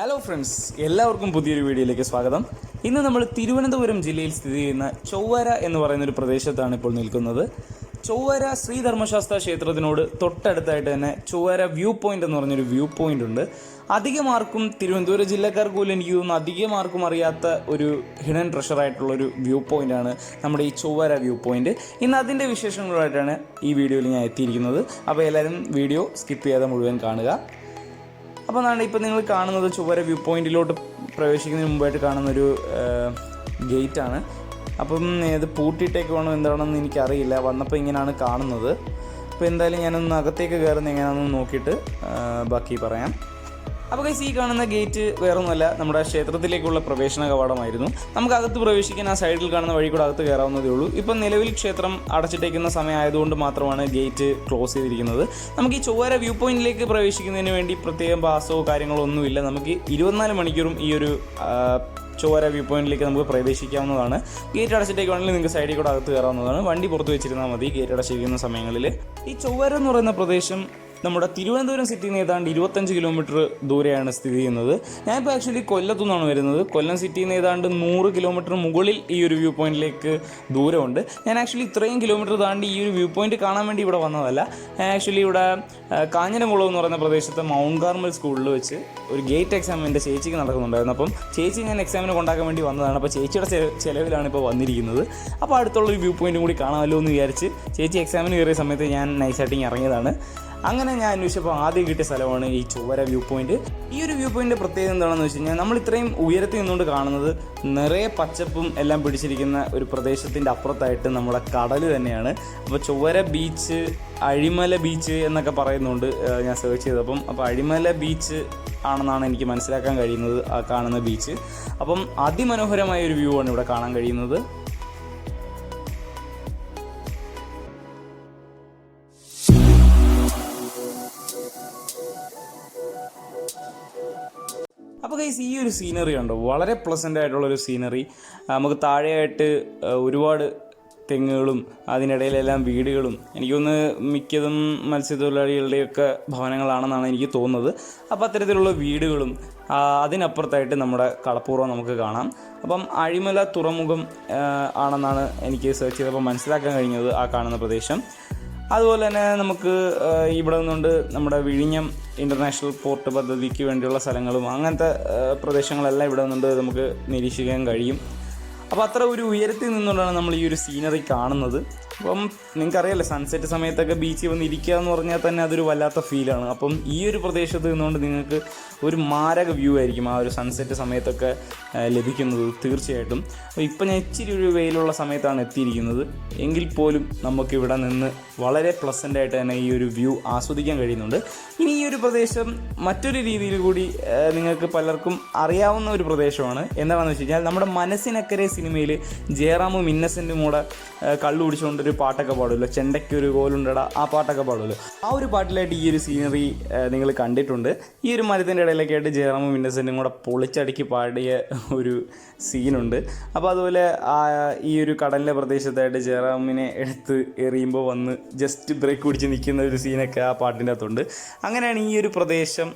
Hello friends, എല്ലാവർക്കും പുതിയൊരു വീഡിയോയിലേക്ക് സ്വാഗതം. ഇന്ന് നമ്മൾ തിരുവനന്തപുരം ജില്ലയിൽ സ്ഥിതി ചെയ്യുന്ന ചൊവ്വര എന്ന് പറയുന്നൊരു പ്രദേശത്താണ് ഇപ്പോൾ നിൽക്കുന്നത്. ചൊവ്വര ശ്രീധർമ്മശാസ്ത്ര ക്ഷേത്രത്തിനോട് തൊട്ടടുത്തായിട്ട് തന്നെ ചൊവ്വര വ്യൂ പോയിൻ്റ് എന്ന് പറഞ്ഞൊരു വ്യൂ പോയിൻ്റ് ഉണ്ട്. അധികമാർക്കും തിരുവനന്തപുരം ജില്ലക്കാർക്ക് പോലും എനിക്ക് തോന്നുന്നു അധികമാർക്കും അറിയാത്ത ഒരു ഹിഡൻ ട്രഷറായിട്ടുള്ളൊരു വ്യൂ പോയിൻ്റാണ് നമ്മുടെ ഈ ചൊവ്വര വ്യൂ പോയിൻ്റ്. ഇന്ന് അതിൻ്റെ വിശേഷങ്ങളുമായിട്ടാണ് ഈ വീഡിയോയിൽ ഞാൻ എത്തിയിരിക്കുന്നത്. അപ്പോൾ എല്ലാവരും വീഡിയോ സ്കിപ്പ് ചെയ്യാതെ മുഴുവൻ കാണുക. അപ്പോൾ അതാണ് ഇപ്പോൾ നിങ്ങൾ കാണുന്നത് ചൊവ്വര വ്യൂ പോയിൻറ്റിലോട്ട് പ്രവേശിക്കുന്നതിന് മുമ്പായിട്ട് കാണുന്നൊരു ഗേറ്റാണ്. അപ്പം ഇത് പൂട്ടിയിട്ടേക്ക് വേണം എന്താണെന്ന് എനിക്കറിയില്ല. വന്നപ്പോൾ ഇങ്ങനെയാണ് കാണുന്നത്. അപ്പോൾ എന്തായാലും ഞാനൊന്ന് അകത്തേക്ക് കയറുന്ന എങ്ങനെയാണെന്ന് നോക്കിയിട്ട് ബാക്കി പറയാം. അപ്പോൾ ഈ കാണുന്ന ഗേറ്റ് വേറൊന്നുമല്ല, നമ്മുടെ ക്ഷേത്രത്തിലേക്കുള്ള പ്രവേശന കവാടമായിരുന്നു. നമുക്ക് അകത്ത് പ്രവേശിക്കാൻ ആ സൈഡിൽ കാണുന്ന വഴി കൂടെ അകത്ത് കയറാവുന്നതേ ഉള്ളൂ. ഇപ്പം നിലവിൽ ക്ഷേത്രം അടച്ചിട്ടേക്കുന്ന സമയമായതുകൊണ്ട് മാത്രമാണ് ഗേറ്റ് ക്ലോസ് ചെയ്തിരിക്കുന്നത്. നമുക്ക് ഈ ചൊവ്വര വ്യൂ പോയിന്റിലേക്ക് പ്രവേശിക്കുന്നതിന് വേണ്ടി പ്രത്യേകം പാസോ കാര്യങ്ങളോ ഒന്നുമില്ല. നമുക്ക് 24 മണിക്കൂറും ഈ ഒരു ചൊവ്വര വ്യൂ പോയിന്റിലേക്ക് നമുക്ക് പ്രവേശിക്കാവുന്നതാണ്. ഗേറ്റ് അടച്ചിട്ടേക്കാണെങ്കിൽ നിങ്ങൾക്ക് സൈഡിൽ കൂടെ അകത്ത് കയറാവുന്നതാണ്. വണ്ടി പുറത്ത് വെച്ചിരുന്നാൽ മതി ഗേറ്റ് അടച്ചിരിക്കുന്ന സമയങ്ങളിൽ. ഈ ചൊവ്വര എന്ന് പറയുന്ന പ്രദേശം നമ്മുടെ തിരുവനന്തപുരം സിറ്റിയിൽ നിന്ന് ഏതാണ്ട് 25 കിലോമീറ്റർ ദൂരെയാണ് സ്ഥിതി ചെയ്യുന്നത്. ഞാനിപ്പോൾ ആക്ച്വലി കൊല്ലത്തു നിന്നാണ് വരുന്നത്. കൊല്ലം സിറ്റിയിൽ നിന്ന് ഏതാണ്ട് 100 കിലോമീറ്റർ മുകളിൽ ഈ ഒരു വ്യൂ പോയിന്റിലേക്ക് ദൂരമുണ്ട്. ഞാൻ ആക്ച്വലി ഇത്രയും കിലോമീറ്റർ താണ്ടി ഈ ഒരു വ്യൂ പോയിന്റ് കാണാൻ വേണ്ടി ഇവിടെ വന്നതല്ല. ഞാൻ ആക്ച്വലി ഇവിടെ കാഞ്ഞിരംകുളം എന്ന് പറയുന്ന പ്രദേശത്ത് മൗണ്ട് കാർമൽ സ്കൂളിൽ വെച്ച് ഒരു ഗേറ്റ് എക്സാം എൻ്റെ ചേച്ചിക്ക് നടക്കുന്നുണ്ടായിരുന്നു. അപ്പം ചേച്ചി ഞാൻ എക്സാമിന് കൊണ്ടാക്കാൻ വേണ്ടി വന്നതാണ്. അപ്പോൾ ചേച്ചിയുടെ ചിലവിലാണ് ഇപ്പോൾ വന്നിരിക്കുന്നത്. അപ്പോൾ അടുത്തുള്ളൊരു വ്യൂ പോയിന്റും കൂടി കാണാമല്ലോ എന്ന് വിചാരിച്ച് ചേച്ചി എക്സാമിന് കയറിയ സമയത്ത് ഞാൻ നൈസായിട്ട് ഇറങ്ങിയതാണ്. അങ്ങനെ ഞാൻ അന്വേഷിച്ചപ്പോൾ ആദ്യം കിട്ടിയ സ്ഥലമാണ് ഈ ചൊവ്വര വ്യൂ പോയിന്റ്. ഈ ഒരു വ്യൂ പോയിന്റിൻ്റെ പ്രത്യേകത എന്താണെന്ന് വെച്ച് കഴിഞ്ഞാൽ, നമ്മൾ ഇത്രയും ഉയരത്തിൽ നിന്നുകൊണ്ട് കാണുന്നത് നിറയെ പച്ചപ്പും എല്ലാം പിടിച്ചിരിക്കുന്ന ഒരു പ്രദേശത്തിൻ്റെ അപ്പുറത്തായിട്ട് നമ്മുടെ കടൽ തന്നെയാണ്. അപ്പോൾ ചൊവ്വര ബീച്ച്, അഴിമല ബീച്ച് എന്നൊക്കെ പറയുന്നുണ്ട് ഞാൻ സെർച്ച് ചെയ്തപ്പം. അപ്പോൾ അഴിമല ബീച്ച് ആണെന്നാണ് എനിക്ക് മനസ്സിലാക്കാൻ കഴിയുന്നത് ആ കാണുന്ന ബീച്ച്. അപ്പം അതിമനോഹരമായ ഒരു വ്യൂ ആണ് ഇവിടെ കാണാൻ കഴിയുന്നത്. അപ്പോൾ ഗൈസ്, ഈ ഒരു സീനറി ഉണ്ടോ, വളരെ പ്ലസൻ്റ് ആയിട്ടുള്ളൊരു സീനറി. നമുക്ക് താഴെയായിട്ട് ഒരുപാട് തെങ്ങുകളും അതിനിടയിലെല്ലാം വീടുകളും, എനിക്കൊന്ന് മിക്കതും മത്സ്യത്തൊഴിലാളികളുടെയൊക്കെ ഭവനങ്ങളാണെന്നാണ് എനിക്ക് തോന്നുന്നത്. അപ്പോൾ അത്തരത്തിലുള്ള വീടുകളും അതിനപ്പുറത്തായിട്ട് നമ്മുടെ കടപ്പുറം നമുക്ക് കാണാം. അപ്പം അഴിമല തുറമുഖം ആണെന്നാണ് എനിക്ക് സെർച്ച് ചെയ്തപ്പോൾ മനസ്സിലാക്കാൻ കഴിഞ്ഞത് ആ കാണുന്ന പ്രദേശം. അതുപോലെ തന്നെ നമുക്ക് ഇവിടെ നിന്നുകൊണ്ട് നമ്മുടെ വിഴിഞ്ഞം ഇൻ്റർനാഷണൽ പോർട്ട് പദ്ധതിക്ക് വേണ്ടിയുള്ള സ്ഥലങ്ങളും അങ്ങനത്തെ പ്രദേശങ്ങളെല്ലാം ഇവിടെ നിന്നുകൊണ്ട് നമുക്ക് നിരീക്ഷിക്കാൻ കഴിയും. അപ്പോൾ അത്ര ഒരു ഉയരത്തിൽ നിന്നുകൊണ്ടാണ് നമ്മൾ ഈ ഒരു സീനറി കാണുന്നത്. അപ്പം നിങ്ങൾക്കറിയാമല്ലോ, സൺസെറ്റ് സമയത്തൊക്കെ ബീച്ചിൽ വന്ന് ഇരിക്കുക എന്ന് പറഞ്ഞാൽ തന്നെ അതൊരു വല്ലാത്ത ഫീലാണ്. അപ്പം ഈ ഒരു പ്രദേശത്ത് നിന്നുകൊണ്ട് നിങ്ങൾക്ക് ഒരു മാരക വ്യൂ ആയിരിക്കും ആ ഒരു സൺസെറ്റ് സമയത്തൊക്കെ ലഭിക്കുന്നത് തീർച്ചയായിട്ടും. അപ്പോൾ ഇപ്പം ഞാൻ ഇച്ചിരി ഒരു വെയിലുള്ള സമയത്താണ് എത്തിയിരിക്കുന്നത്. എങ്കിൽ പോലും നമുക്കിവിടെ നിന്ന് വളരെ പ്ലസൻ്റായിട്ട് തന്നെ ഈ ഒരു വ്യൂ ആസ്വദിക്കാൻ കഴിയുന്നുണ്ട്. ഇനി ഈ ഒരു പ്രദേശം മറ്റൊരു രീതിയിൽ കൂടി നിങ്ങൾക്ക് പലർക്കും അറിയാവുന്ന ഒരു പ്രദേശമാണ്. എന്താണെന്ന് വെച്ച് കഴിഞ്ഞാൽ, നമ്മുടെ മനസ്സിനക്കരെ സിനിമയിൽ ജയറാമും ഇന്നസെൻറ്റും കൂടെ കള്ളു കുടിച്ചുകൊണ്ടൊരു പാട്ടൊക്കെ പാടുമല്ലോ, ചെണ്ടയ്ക്കൊരു കോലുണ്ടടാ, ആ പാട്ടൊക്കെ പാടുമല്ലോ. ആ ഒരു പാട്ടിലായിട്ട് ഈ ഒരു സീനറി നിങ്ങൾ കണ്ടിട്ടുണ്ട്. ഈ ഒരു മരത്തിൻ്റെ ഇടയിലൊക്കെ ആയിട്ട് ജയറാമും ഇന്നസെൻറ്റും കൂടെ പൊളിച്ചടുക്കി പാടിയ ഒരു സീനുണ്ട്. അപ്പോൾ അതുപോലെ ഈ ഒരു കടലിൻ്റെ പ്രദേശത്തായിട്ട് ജയറാമിനെ എടുത്ത് എറിയുമ്പോൾ വന്ന് ജസ്റ്റ് ബ്രേക്ക് പിടിച്ച് നിൽക്കുന്ന ഒരു സീനൊക്കെ ആ പാട്ടിൻ്റെ അകത്തുണ്ട്. അങ്ങനെയാണ് ഈ ഒരു പ്രദേശം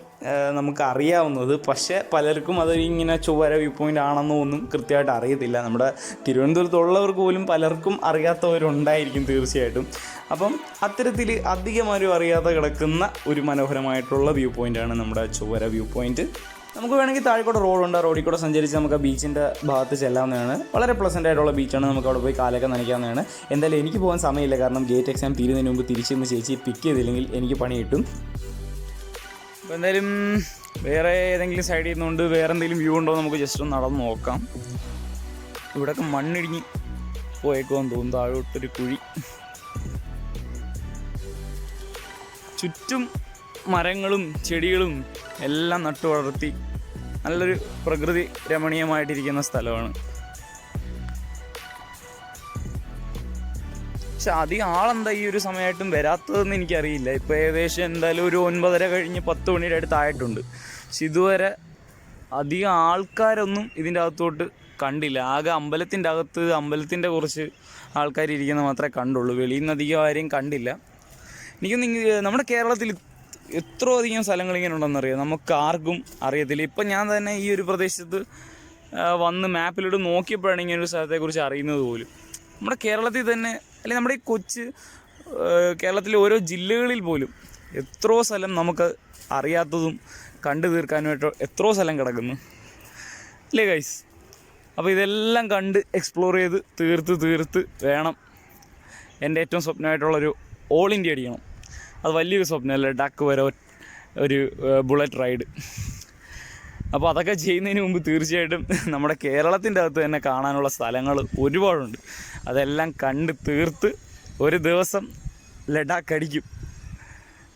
നമുക്ക് അറിയാവുന്നത്. പക്ഷേ പലർക്കും അത് ഇങ്ങനെ ചൊവ്വര വ്യൂ പോയിൻ്റ് ആണെന്നോ ഒന്നും കൃത്യമായിട്ട് അറിയത്തില്ല. നമ്മുടെ തിരുവനന്തപുരത്തുള്ളവർക്ക് പോലും പലർക്കും അറിയാത്തവരുണ്ടായിരിക്കും തീർച്ചയായിട്ടും. അപ്പം അത്തരത്തിൽ അധികമാരും അറിയാതെ കിടക്കുന്ന ഒരു മനോഹരമായിട്ടുള്ള വ്യൂ പോയിൻ്റാണ് നമ്മുടെ ചൊവ്വര വ്യൂ പോയിൻറ്റ്. നമുക്ക് വേണമെങ്കിൽ താഴെക്കൂടെ റോഡുണ്ട്. ആ റോഡിൽ കൂടെ സഞ്ചരിച്ച് നമുക്ക് ആ ബീച്ചിൻ്റെ ഭാഗത്ത് ചെല്ലാവുന്നതാണ്. വളരെ പ്ലസൻ്റ് ആയിട്ടുള്ള ബീച്ചാണ്. നമുക്ക് അവിടെ പോയി കാലൊക്കെ നനയ്ക്കാവുന്നതാണ്. എന്തായാലും എനിക്ക് പോകാൻ സമയമില്ല, കാരണം ഗേറ്റ് എക്സാം തീരുന്നതിന് മുമ്പ് തിരിച്ചൊന്ന് ചേച്ചി പിക്ക് ചെയ്തില്ലെങ്കിൽ എനിക്ക് പണി കിട്ടും. അപ്പോൾ എന്തായാലും വേറെ ഏതെങ്കിലും സൈഡിൽ നിന്നുകൊണ്ട് വേറെ എന്തെങ്കിലും വ്യൂ ഉണ്ടോ നമുക്ക് ജസ്റ്റ് ഒന്ന് നടന്ന് നോക്കാം. ഇവിടെയൊക്കെ മണ്ണിടിഞ്ഞ് പോയേക്കുമെന്ന് തോന്നുന്നു. താഴോട്ടൊരു കുഴി, ചുറ്റും മരങ്ങളും ചെടികളും എല്ലാം നട്ടു വളർത്തി നല്ലൊരു പ്രകൃതി രമണീയമായിട്ടിരിക്കുന്ന സ്ഥലമാണ്. പക്ഷെ അധികം ആളെന്താ ഈ ഒരു സമയമായിട്ടും വരാത്തതെന്ന് എനിക്കറിയില്ല. ഇപ്പോൾ ഏകദേശം എന്തായാലും ഒരു 9:30 കഴിഞ്ഞ് 10 മണിയുടെ അടുത്തായിട്ടുണ്ട്. പക്ഷെ ഇതുവരെ അധികം ആൾക്കാരൊന്നും ഇതിൻ്റെ അകത്തോട്ട് കണ്ടില്ല. ആകെ അമ്പലത്തിൻ്റെ കുറച്ച് ആൾക്കാർ ഇരിക്കുന്ന മാത്രമേ കണ്ടുള്ളൂ. വെളിയിൽ നിന്ന് അധികം ആരെയും കണ്ടില്ല. എനിക്കൊന്നും നമ്മുടെ കേരളത്തിൽ എത്ര അധികം സ്ഥലങ്ങൾ ഇങ്ങനെ ഉണ്ടെന്നറിയാം, നമുക്ക് ആർക്കും അറിയത്തില്ല. ഇപ്പം ഞാൻ തന്നെ ഈ ഒരു പ്രദേശത്ത് വന്ന് മാപ്പിലൂടെ നോക്കിയപ്പോഴാണ് ഇങ്ങനെ ഒരു സ്ഥലത്തെക്കുറിച്ച് അറിയുന്നത് പോലും. നമ്മുടെ കേരളത്തിൽ തന്നെ, അല്ലെങ്കിൽ നമ്മുടെ ഈ കേരളത്തിലെ ഓരോ ജില്ലകളിൽ പോലും എത്രയോ സ്ഥലം നമുക്ക് അറിയാത്തതും കണ്ടു തീർക്കാനുമായിട്ട് എത്രയോ സ്ഥലം കിടക്കുന്നു അല്ലേ ഗൈസ്? അപ്പോൾ ഇതെല്ലാം കണ്ട് എക്സ്പ്ലോർ ചെയ്ത് തീർത്ത് വേണം എൻ്റെ ഏറ്റവും സ്വപ്നമായിട്ടുള്ളൊരു ഓൾ ഇന്ത്യ അടിക്കണം. അത് വലിയൊരു സ്വപ്നമല്ലേ, ഡക്ക് വരെ ഒരു ബുള്ളറ്റ് റൈഡ്. അപ്പോൾ അതൊക്കെ ചെയ്യുന്നതിന് മുമ്പ് തീർച്ചയായിട്ടും നമ്മുടെ കേരളത്തിൻ്റെ അകത്ത് തന്നെ കാണാനുള്ള സ്ഥലങ്ങൾ ഒരുപാടുണ്ട്. അതെല്ലാം കണ്ട് തീർത്ത് ഒരു ദിവസം ലഡാക്ക് അടിക്കും.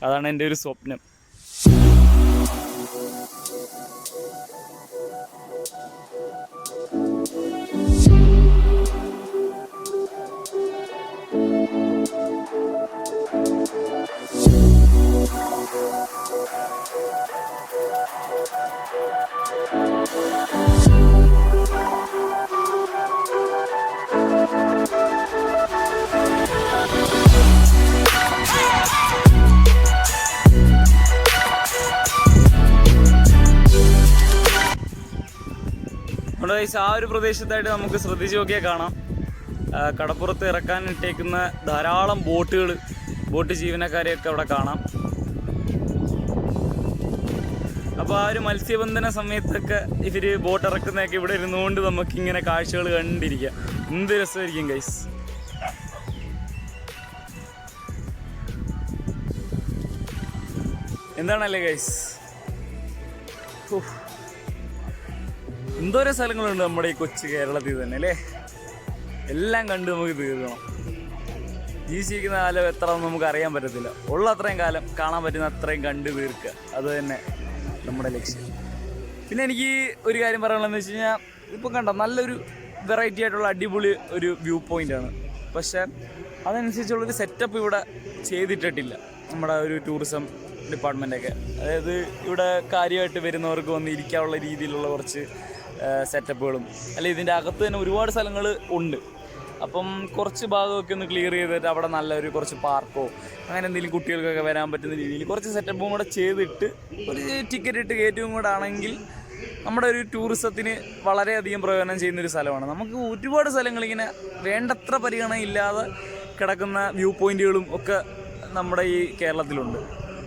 അതാണ് എൻ്റെ ഒരു സ്വപ്നം. ആ ഒരു പ്രദേശത്തായിട്ട് നമുക്ക് ശ്രദ്ധിച്ച് നോക്കിയാൽ കാണാം, കടപ്പുറത്ത് ഇറക്കാൻ ഇട്ടേക്കുന്ന ധാരാളം ബോട്ട് ജീവനക്കാരെയൊക്കെ അവിടെ കാണാം. അപ്പോൾ ആ ഒരു മത്സ്യബന്ധന സമയത്തൊക്കെ ഇവർ ബോട്ട് ഇറക്കുന്നതൊക്കെ ഇവിടെ ഇരുന്നുകൊണ്ട് നമുക്കിങ്ങനെ കാഴ്ചകൾ കണ്ടിരിക്കാം. എന്ത് രസമായിരിക്കും ഗൈസ്. എന്താണല്ലേ ഗൈസ്, എന്തോരോ സ്ഥലങ്ങളുണ്ട് നമ്മുടെ ഈ കൊച്ചു കേരളത്തിൽ തന്നെ അല്ലേ. എല്ലാം കണ്ട് നമുക്ക് തീർക്കണം. ജീവിച്ചിരിക്കുന്ന കാലം എത്ര നമുക്ക് അറിയാൻ പറ്റത്തില്ല. ഉള്ള അത്രയും കാലം കാണാൻ പറ്റുന്ന അത്രയും കണ്ട് തീർക്കുക, അത് തന്നെ നമ്മുടെ ലക്ഷ്യം. പിന്നെ എനിക്ക് ഒരു കാര്യം പറയാനുള്ളതെന്ന് വെച്ച് കഴിഞ്ഞാൽ, ഇപ്പം കണ്ട നല്ലൊരു വെറൈറ്റി ആയിട്ടുള്ള അടിപൊളി ഒരു വ്യൂ പോയിൻ്റാണ്. പക്ഷേ അതനുസരിച്ചുള്ളൊരു സെറ്റപ്പ് ഇവിടെ ചെയ്തിട്ടിട്ടില്ല നമ്മുടെ ഒരു ടൂറിസം ഡിപ്പാർട്ട്മെൻറ്റൊക്കെ. അതായത് ഇവിടെ കാര്യമായിട്ട് വരുന്നവർക്ക് വന്ന് ഇരിക്കാനുള്ള രീതിയിലുള്ള കുറച്ച് സെറ്റപ്പുകളും, അല്ലെങ്കിൽ ഇതിൻ്റെ അകത്ത് തന്നെ ഒരുപാട് സ്ഥലങ്ങൾ ഉണ്ട്. അപ്പം കുറച്ച് ഭാഗമൊക്കെ ഒന്ന് ക്ലിയർ ചെയ്തിട്ട് അവിടെ നല്ലൊരു കുറച്ച് പാർക്കോ അങ്ങനെ എന്തെങ്കിലും കുട്ടികൾക്കൊക്കെ വരാൻ പറ്റുന്ന രീതിയിൽ കുറച്ച് സെറ്റപ്പും കൂടെ ചെയ്തിട്ട് ഒരു ടിക്കറ്റ് ഇട്ട് കയറ്റവും കൂടെ ആണെങ്കിൽ നമ്മുടെ ഒരു ടൂറിസത്തിന് വളരെയധികം പ്രയോജനം ചെയ്യുന്നൊരു സ്ഥലമാണ്. നമുക്ക് ഒരുപാട് സ്ഥലങ്ങളിങ്ങനെ വേണ്ടത്ര പരിഗണന ഇല്ലാതെ കിടക്കുന്ന വ്യൂ പോയിൻറ്റുകളും ഒക്കെ നമ്മുടെ ഈ കേരളത്തിലുണ്ട്.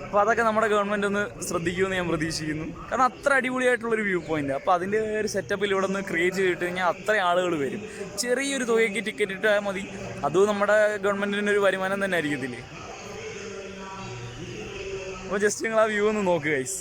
അപ്പോൾ അതൊക്കെ നമ്മുടെ ഗവൺമെൻറ് ഒന്ന് ശ്രദ്ധിക്കുമെന്ന് ഞാൻ പ്രതീക്ഷിക്കുന്നു. കാരണം അത്ര അടിപൊളിയായിട്ടുള്ളൊരു വ്യൂ പോയിൻ്റ്. അപ്പോൾ അതിൻ്റെ ഒരു സെറ്റപ്പിൽ ഇവിടെ നിന്ന് ക്രിയേറ്റ് ചെയ്തിട്ട് കഴിഞ്ഞാൽ അത്രയും ആളുകൾ വരും. ചെറിയൊരു തുകയ്ക്ക് ടിക്കറ്റ് ഇട്ടാൽ മതി. അതും നമ്മുടെ ഗവൺമെൻറ്റിൻ്റെ ഒരു വരുമാനം തന്നെ ആയിരിക്കത്തില്ലേ. അപ്പോൾ ജസ്റ്റ് നിങ്ങൾ ആ വ്യൂ ഒന്ന് നോക്കുക ഗൈസ്.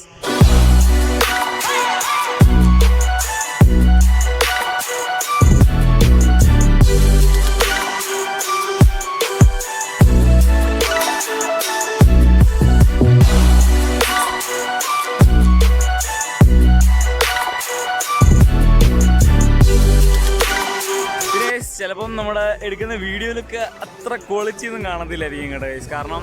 ചിലപ്പം നമ്മുടെ എടുക്കുന്ന വീഡിയോയിലൊക്കെ അത്ര ക്വാളിറ്റി ഒന്നും കാണത്തില്ലായിരിക്കും കേട്ടോ ഗൈസ്. കാരണം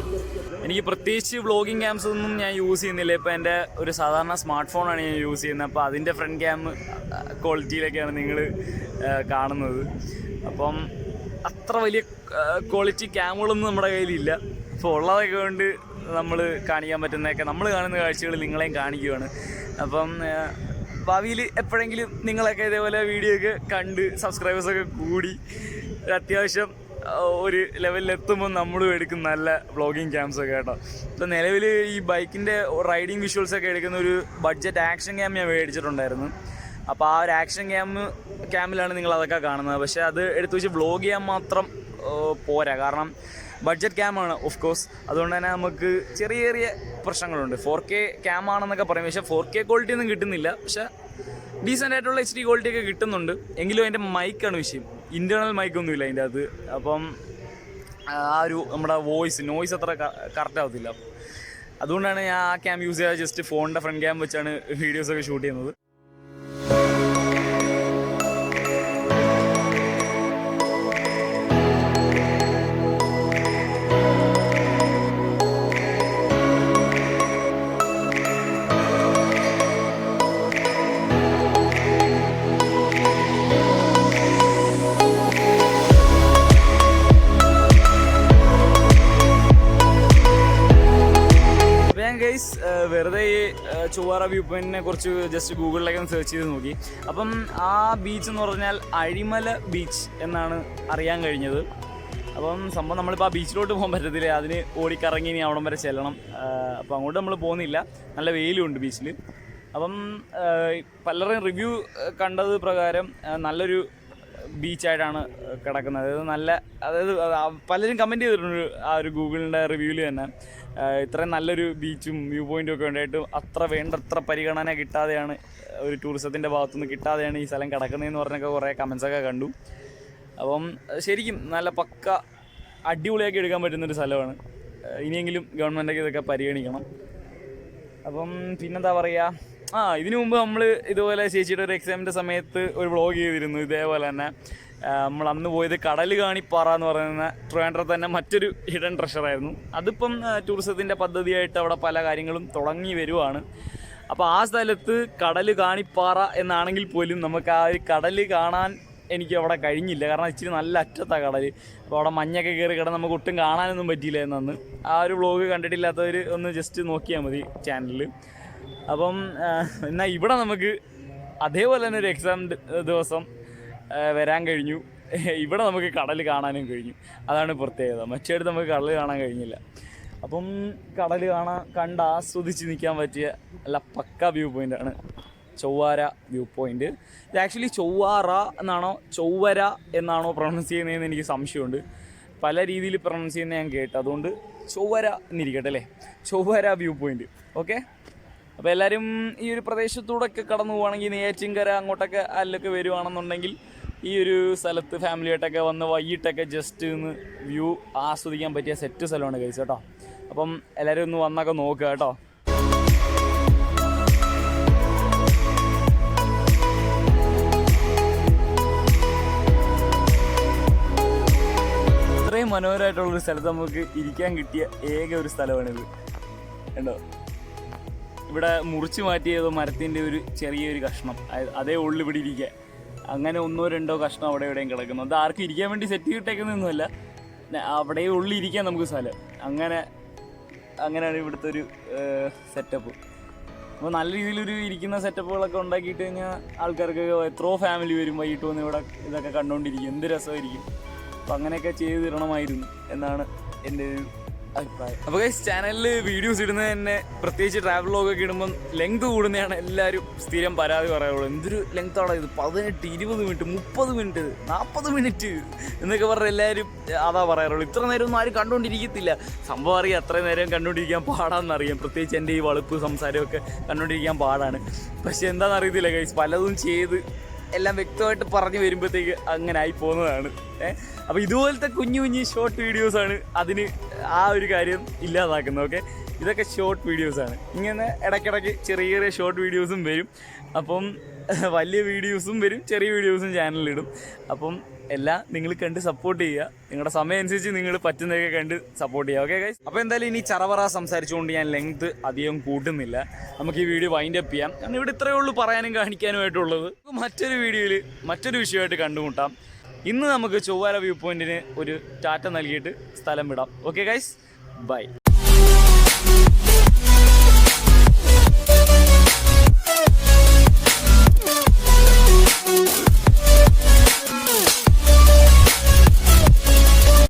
എനിക്ക് പ്രത്യേകിച്ച് വ്ളോഗിങ് ക്യാംസ് ഒന്നും ഞാൻ യൂസ് ചെയ്യുന്നില്ല. ഇപ്പോൾ എൻ്റെ ഒരു സാധാരണ സ്മാർട്ട് ഫോണാണ് ഞാൻ യൂസ് ചെയ്യുന്നത്. അപ്പോൾ അതിൻ്റെ ഫ്രണ്ട് ക്യാം ക്വാളിറ്റിയിലൊക്കെയാണ് നിങ്ങൾ കാണുന്നത്. അപ്പം അത്ര വലിയ ക്വാളിറ്റി ക്യാമുകളൊന്നും നമ്മുടെ കയ്യിലില്ല. അപ്പോൾ ഉള്ളതൊക്കെ കൊണ്ട് നമ്മൾ കാണിക്കാൻ പറ്റുന്നതൊക്കെ നമ്മൾ കാണുന്ന കാഴ്ചകൾ നിങ്ങളെയും കാണിക്കുകയാണ്. അപ്പം ഭാവിയിൽ എപ്പോഴെങ്കിലും നിങ്ങളൊക്കെ ഇതേപോലെ വീഡിയോ ഒക്കെ കണ്ട് സബ്സ്ക്രൈബേഴ്സൊക്കെ കൂടി അത്യാവശ്യം ഒരു ലെവലിലെത്തുമ്പോൾ നമ്മളും എടുക്കും നല്ല വ്ളോഗിങ് ക്യാംസൊക്കെ കേട്ടോ. ഇപ്പോൾ നിലവിൽ ഈ ബൈക്കിൻ്റെ റൈഡിങ് വിഷ്വൽസൊക്കെ എടുക്കുന്ന ഒരു ബഡ്ജറ്റ് ആക്ഷൻ ക്യാം ഞാൻ മേടിച്ചിട്ടുണ്ടായിരുന്നു. അപ്പോൾ ആ ഒരു ആക്ഷൻ ക്യാമിലാണ് നിങ്ങളതൊക്കെ കാണുന്നത്. പക്ഷേ അത് എടുത്ത് വെച്ച് വ്ളോഗ് ചെയ്യാൻ മാത്രം പോരാ. കാരണം ബഡ്ജറ്റ് ക്യാമാണ് ഓഫ് കോഴ്സ്. അതുകൊണ്ട് തന്നെ നമുക്ക് ചെറിയ ചെറിയ പ്രശ്നങ്ങളുണ്ട്. 4K ക്യാമാണെന്നൊക്കെ പറയും, പക്ഷേ 4K ക്വാളിറ്റി ഒന്നും കിട്ടുന്നില്ല. പക്ഷേ ഡീസൻ്റ് ആയിട്ടുള്ള HD ക്വാളിറ്റി ഒക്കെ കിട്ടുന്നുണ്ട്. എങ്കിലും അതിൻ്റെ മൈക്കാണ് വിഷയം. ഇൻറ്റേർണൽ മൈക്കൊന്നുമില്ല അതിൻ്റെ അത്. അപ്പം ആ ഒരു നമ്മുടെ നോയ്സ് അത്ര കറക്റ്റ് ആവത്തില്ല. അതുകൊണ്ടാണ് ഞാൻ ആ ക്യാം യൂസ് ചെയ്യാതെ ജസ്റ്റ് ഫോണിൻ്റെ ഫ്രണ്ട് ക്യാം വെച്ചാണ് വീഡിയോസൊക്കെ ഷൂട്ട് ചെയ്യുന്നത്. ചൊവ്വാറ വ്യൂ പോയിന്റിനെ കുറിച്ച് ജസ്റ്റ് ഗൂഗിളിലേക്ക് ഒന്ന് സെർച്ച് ചെയ്ത് നോക്കി. അപ്പം ആ ബീച്ച് എന്ന് പറഞ്ഞാൽ അഴിമല ബീച്ച് എന്നാണ് അറിയാൻ കഴിഞ്ഞത്. അപ്പം സംഭവം നമ്മളിപ്പോൾ ആ ബീച്ചിലോട്ട് പോകാൻ പറ്റത്തില്ല, അതിന് ഓടിക്കറങ്ങി ഇനി അവിടം വരെ ചെല്ലണം. അപ്പോൾ അങ്ങോട്ട് നമ്മൾ പോകുന്നില്ല, നല്ല വെയിലുണ്ട് ബീച്ചിൽ. അപ്പം പലരുടെയും റിവ്യൂ കണ്ടത് പ്രകാരം നല്ലൊരു ബീച്ചായിട്ടാണ് കിടക്കുന്നത്. അതായത് പലരും കമൻറ്റ് ചെയ്തിട്ടുണ്ട് ആ ഒരു ഗൂഗിളിൻ്റെ റിവ്യൂവിൽ തന്നെ. ഇത്രയും നല്ലൊരു ബീച്ചും വ്യൂ പോയിൻറ്റും ഒക്കെ ഉണ്ടായിട്ട് വേണ്ടത്ര പരിഗണന കിട്ടാതെയാണ്, ഒരു ടൂറിസത്തിൻ്റെ ഭാഗത്തുനിന്ന് കിട്ടാതെയാണ് ഈ സ്ഥലം കിടക്കുന്നതെന്ന് പറഞ്ഞൊക്കെ കുറേ കമൻസൊക്കെ കണ്ടു. അപ്പം ശരിക്കും നല്ല പക്ക അടിപൊളിയാക്കി എടുക്കാൻ പറ്റുന്നൊരു സ്ഥലമാണ്. ഇനിയെങ്കിലും ഗവൺമെൻറ്റൊക്കെ ഇതൊക്കെ പരിഗണിക്കണം. അപ്പം പിന്നെന്താ പറയുക, ഇതിനു മുമ്പ് നമ്മൾ ഇതുപോലെ ചേച്ചിയുടെ ഒരു എക്സാമിൻ്റെ സമയത്ത് ഒരു വ്ളോഗ് ചെയ്തിരുന്നു ഇതേപോലെ തന്നെ. നമ്മൾ അന്ന് പോയത് കടൽ കാണിപ്പാറ എന്ന് പറയുന്ന ട്രിവാൻഡ്രത്ത് തന്നെ മറ്റൊരു ഹിഡൻ ട്രഷറായിരുന്നു. അതിപ്പം ടൂറിസത്തിൻ്റെ പദ്ധതിയായിട്ട് അവിടെ പല കാര്യങ്ങളും തുടങ്ങി വരുവാണ്. അപ്പോൾ ആ സ്ഥലത്ത് കടൽ കാണിപ്പാറ എന്നാണെങ്കിൽ പോലും നമുക്ക് ആ ഒരു കടൽ കാണാൻ എനിക്ക് അവിടെ കഴിഞ്ഞില്ല. കാരണം ഇച്ചിരി നല്ല അറ്റത്താണ് കടൽ. അപ്പോൾ അവിടെ മഞ്ഞൊക്കെ കയറി കിടന്ന് നമുക്ക് ഒട്ടും കാണാനൊന്നും പറ്റിയില്ല എന്നന്ന്. ആ ഒരു വ്ളോഗ് കണ്ടിട്ടില്ലാത്തവർ ഒന്ന് ജസ്റ്റ് നോക്കിയാൽ മതി ചാനലിൽ. അപ്പം എന്നാൽ ഇവിടെ നമുക്ക് അതേപോലെ തന്നെ ഒരു എക്സാം ദിവസം വരാൻ കഴിഞ്ഞു. ഇവിടെ നമുക്ക് കടൽ കാണാനും കഴിഞ്ഞു. അതാണ് പ്രത്യേകത. മറ്റേടത്ത് നമുക്ക് കടൽ കാണാൻ കഴിഞ്ഞില്ല. അപ്പം കടൽ കണ്ട് ആസ്വദിച്ച് നിൽക്കാൻ പറ്റിയ നല്ല പക്ക വ്യൂ പോയിൻ്റാണ് ചൊവ്വാര വ്യൂ പോയിൻ്റ്. ഇത് ആക്ച്വലി ചൊവ്വാറ എന്നാണോ ചൊവ്വര എന്നാണോ പ്രൊണൗൺസ് ചെയ്യുന്നതെന്ന് എനിക്ക് സംശയമുണ്ട്. പല രീതിയിൽ പ്രൊണൗൺസ് ചെയ്യുന്നത് ഞാൻ കേട്ടു. അതുകൊണ്ട് ചൊവ്വര എന്നിരിക്കട്ടെ അല്ലേ, ചൊവ്വര വ്യൂ പോയിൻ്റ്. ഓക്കെ, അപ്പോൾ എല്ലാവരും ഈ ഒരു പ്രദേശത്തൂടെയൊക്കെ കടന്നു പോവുകയാണെങ്കിൽ നെയ്യാറ്റിൻകര അങ്ങോട്ടൊക്കെ അതിലൊക്കെ വരുവാണെന്നുണ്ടെങ്കിൽ ഈ ഒരു സ്ഥലത്ത് ഫാമിലിയായിട്ടൊക്കെ വന്ന് വൈകിട്ടൊക്കെ ജസ്റ്റ് ഒന്ന് വ്യൂ ആസ്വദിക്കാൻ പറ്റിയ സെറ്റ് സ്ഥലമാണ് ഗൈസ് കേട്ടോ. അപ്പം എല്ലാവരും ഒന്ന് വന്നൊക്കെ നോക്കുക കേട്ടോ. ഇത്രയും മനോഹരമായിട്ടുള്ളൊരു സ്ഥലത്ത് നമുക്ക് ഇരിക്കാൻ കിട്ടിയ ഏക ഒരു സ്ഥലമാണിത് കണ്ടോ. ഇവിടെ മുറിച്ച് മാറ്റിയതോ മരത്തിൻ്റെ ഒരു ചെറിയൊരു കഷ്ണം, അതേ ഉള്ളു ഇവിടെ ഇരിക്കുക. അങ്ങനെ 1-2 കഷ്ണം അവിടെ എവിടെയും കിടക്കുന്നു. അത് ആർക്കും ഇരിക്കാൻ വേണ്ടി സെറ്റ് ചെയ്തിട്ടേക്കുന്നൊന്നുമല്ല, അവിടെ ഉള്ളിരിക്കാൻ നമുക്ക് സ്ഥലം. അങ്ങനെയാണ് ഇവിടുത്തെ ഒരു സെറ്റപ്പ്. അപ്പോൾ നല്ല രീതിയിലൊരു ഇരിക്കുന്ന സെറ്റപ്പുകളൊക്കെ ഉണ്ടാക്കിയിട്ട് കഴിഞ്ഞാൽ ആൾക്കാർക്ക് എത്രയോ ഫാമിലി വരും വൈകിട്ട് വന്ന് ഇവിടെ ഇതൊക്കെ കണ്ടുകൊണ്ടിരിക്കും. എന്ത് രസമായിരിക്കും. അപ്പോൾ അങ്ങനെയൊക്കെ ചെയ്ത് തരണമായിരുന്നു എന്നാണ് എൻ്റെ ഒരു അഭിപ്രായം. അപ്പോൾ ഗൈസ്, ചാനലിൽ വീഡിയോസ് ഇടുന്നത് തന്നെ പ്രത്യേകിച്ച് ട്രാവൽ വ്ളോഗൊക്കെ ഇടുമ്പം ലെങ്ത് കൂടുന്നതാണ് എല്ലാവരും സ്ഥിരം പരാതി പറയാറുള്ളൂ. എന്തൊരു ലെങ്ത്താണ് ഇത്, 18, 20 മിനിറ്റ്, 30 മിനിറ്റ്, 40 മിനിറ്റ് എന്നൊക്കെ പറഞ്ഞ് എല്ലാവരും അതാ പറയാറുള്ളൂ. ഇത്ര നേരം ഒന്നും ആരും കണ്ടുകൊണ്ടിരിക്കത്തില്ല. സംഭവം അറിയാം, അത്രയും നേരം കണ്ടുകൊണ്ടിരിക്കാൻ പാടാണെന്നറിയാം. പ്രത്യേകിച്ച് എൻ്റെ ഈ വളുപ്പ് സംസാരമൊക്കെ കണ്ടുകൊണ്ടിരിക്കാൻ പാടാണ്. പക്ഷെ എന്താണെന്ന് അറിയത്തില്ല ഗൈസ്, പലതും ചെയ്ത് എല്ലാം വ്യക്തമായിട്ട് പറഞ്ഞു വരുമ്പോഴത്തേക്ക് അങ്ങനെ ആയി പോകുന്നതാണ്. അപ്പോൾ ഇതുപോലത്തെ കുഞ്ഞു കുഞ്ഞു ഷോർട്ട് വീഡിയോസാണ് അതിന് ആ ഒരു കാര്യം ഇല്ലാതാക്കുന്നത്. ഓക്കെ, ഇതൊക്കെ ഷോർട്ട് വീഡിയോസാണ്. ഇങ്ങനെ ഇടയ്ക്കിടയ്ക്ക് ചെറിയ ചെറിയ ഷോർട്ട് വീഡിയോസും വരും. അപ്പം വലിയ വീഡിയോസും വരും, ചെറിയ വീഡിയോസും ചാനലിലിടും. അപ്പം എല്ലാം നിങ്ങൾ കണ്ട് സപ്പോർട്ട് ചെയ്യുക. നിങ്ങളുടെ സമയം അനുസരിച്ച് നിങ്ങൾ പറ്റുന്നതൊക്കെ കണ്ട് സപ്പോർട്ട് ചെയ്യുക. ഓക്കെ ഗൈസ്, അപ്പോൾ എന്തായാലും ഇനി ചറവറ സംസാരിച്ചുകൊണ്ട് ഞാൻ ലെങ്ത് അധികം കൂട്ടുന്നില്ല. നമുക്ക് ഈ വീഡിയോ വൈൻഡ് അപ്പ് ചെയ്യാം. കാരണം ഇവിടെ ഇത്രയേ ഉള്ളൂ പറയാനും കാണിക്കാനുമായിട്ടുള്ളത്. മറ്റൊരു വീഡിയോയിൽ മറ്റൊരു വിഷയമായിട്ട് കണ്ടുമുട്ടാം. ഇന്ന് നമുക്ക് ചൊവ്വാര വ്യൂ പോയിന്റിന് ഒരു ടാറ്റ നൽകിയിട്ട് സ്ഥലം വിടാം. Okay guys, by.